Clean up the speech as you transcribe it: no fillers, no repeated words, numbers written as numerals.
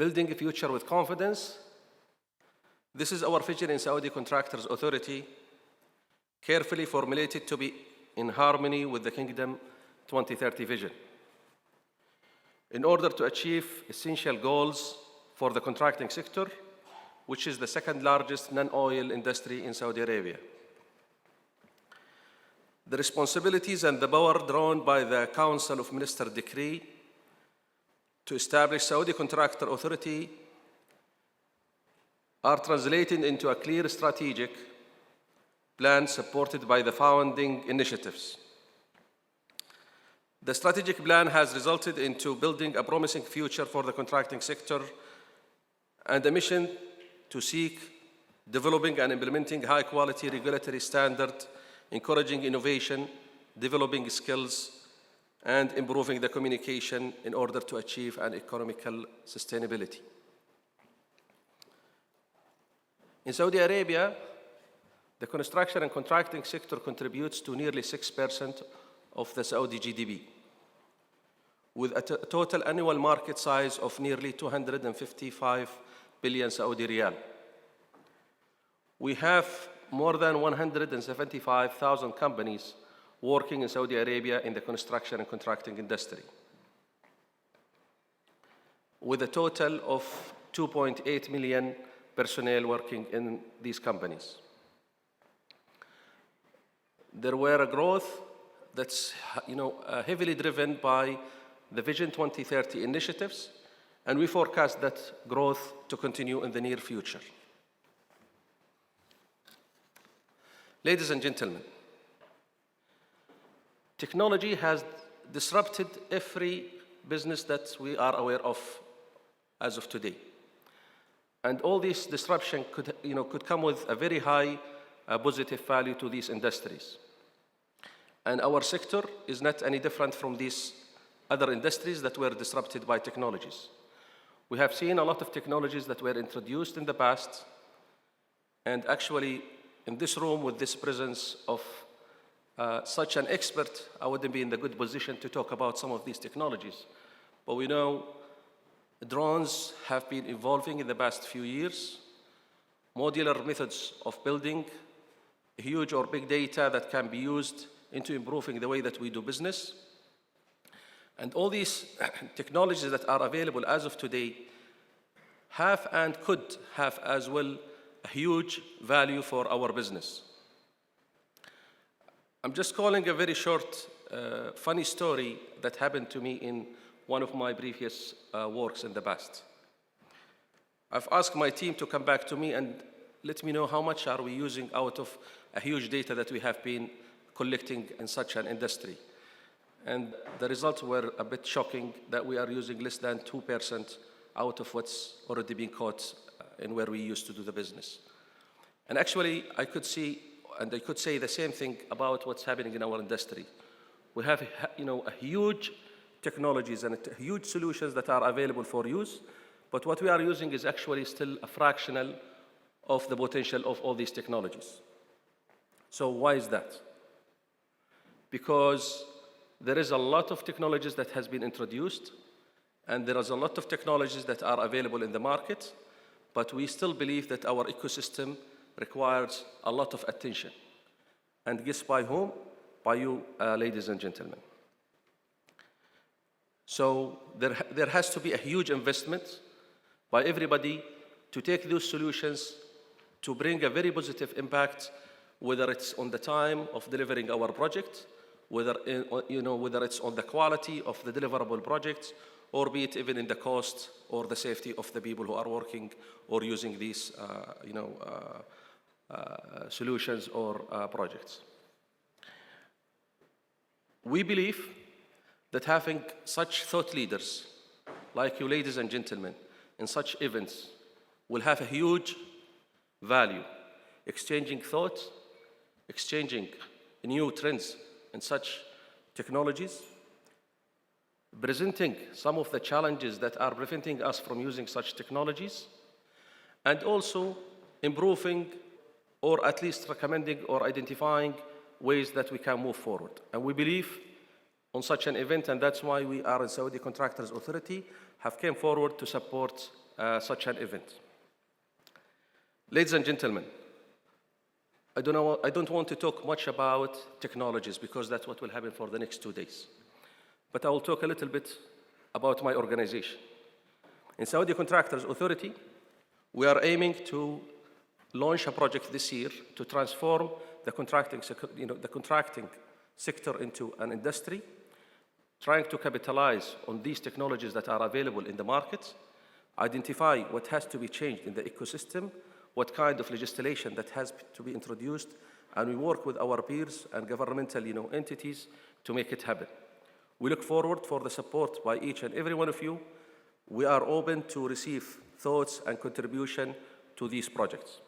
Building a future with confidence. This is our vision in Saudi Contractors Authority, carefully formulated to be in harmony with the Kingdom 2030 vision. In order to achieve essential goals for the contracting sector, which is the second largest non-oil industry in Saudi Arabia. The responsibilities and the power drawn by the Council of Ministers decree to establish Saudi Contractor Authority are translated into a clear strategic plan supported by the founding initiatives. The strategic plan has resulted into building a promising future for the contracting sector and a mission to seek developing and implementing high-quality regulatory standards, encouraging innovation, developing skills, and improving the communication in order to achieve an economical sustainability. In Saudi Arabia, the construction and contracting sector contributes to nearly 6% of the Saudi GDP, with a total annual market size of nearly 255 billion Saudi riyal. We have more than 175,000 companies working in Saudi Arabia in the construction and contracting industry, with a total of 2.8 million personnel working in these companies. There were a growth that's heavily driven by the Vision 2030 initiatives, and we forecast that growth to continue in the near future. Ladies and gentlemen, technology has disrupted every business that we are aware of as of today. And all this disruption could come with a very high positive value to these industries. And our sector is not any different from these other industries that were disrupted by technologies. We have seen a lot of technologies that were introduced in the past, and actually in this room with this presence of such an expert, I wouldn't be in the good position to talk about some of these technologies. But we know drones have been evolving in the past few years, modular methods of building, huge or big data that can be used into improving the way that we do business. And all these technologies that are available as of today have and could have as well a huge value for our business. I'm just calling a very short, funny story that happened to me in one of my previous works in the past. I've asked my team to come back to me and let me know how much are we using out of a huge data that we have been collecting in such an industry. And the results were a bit shocking that we are using less than 2% out of what's already been caught in where we used to do the business. And actually, I could see, and I could say the same thing about what's happening in our industry. We have, a huge technologies and huge solutions that are available for use, but what we are using is actually still a fractional of the potential of all these technologies. So why is that? Because there is a lot of technologies that has been introduced, and there is a lot of technologies that are available in the market, but we still believe that our ecosystem requires a lot of attention. And guess by whom? By you, ladies and gentlemen. So there has to be a huge investment by everybody to take those solutions to bring a very positive impact, whether it's on the time of delivering our project, whether it's on the quality of the deliverable projects, or be it even in the cost or the safety of the people who are working or using these solutions or projects. We believe that having such thought leaders like you, ladies and gentlemen, in such events will have a huge value, exchanging thoughts, exchanging new trends in such technologies, presenting some of the challenges that are preventing us from using such technologies, and also improving or at least recommending or identifying ways that we can move forward. And we believe on such an event, and that's why we are in Saudi Contractors Authority have came forward to support such an event. Ladies and gentlemen, I don't want to talk much about technologies because that's what will happen for the next 2 days. But I will talk a little bit about my organization. In Saudi Contractors Authority, we are aiming to launch a project this year to transform the contracting sector into an industry, trying to capitalize on these technologies that are available in the market, identify what has to be changed in the ecosystem, what kind of legislation that has to be introduced, and we work with our peers and governmental entities to make it happen. We look forward for the support by each and every one of you. We are open to receive thoughts and contribution to these projects.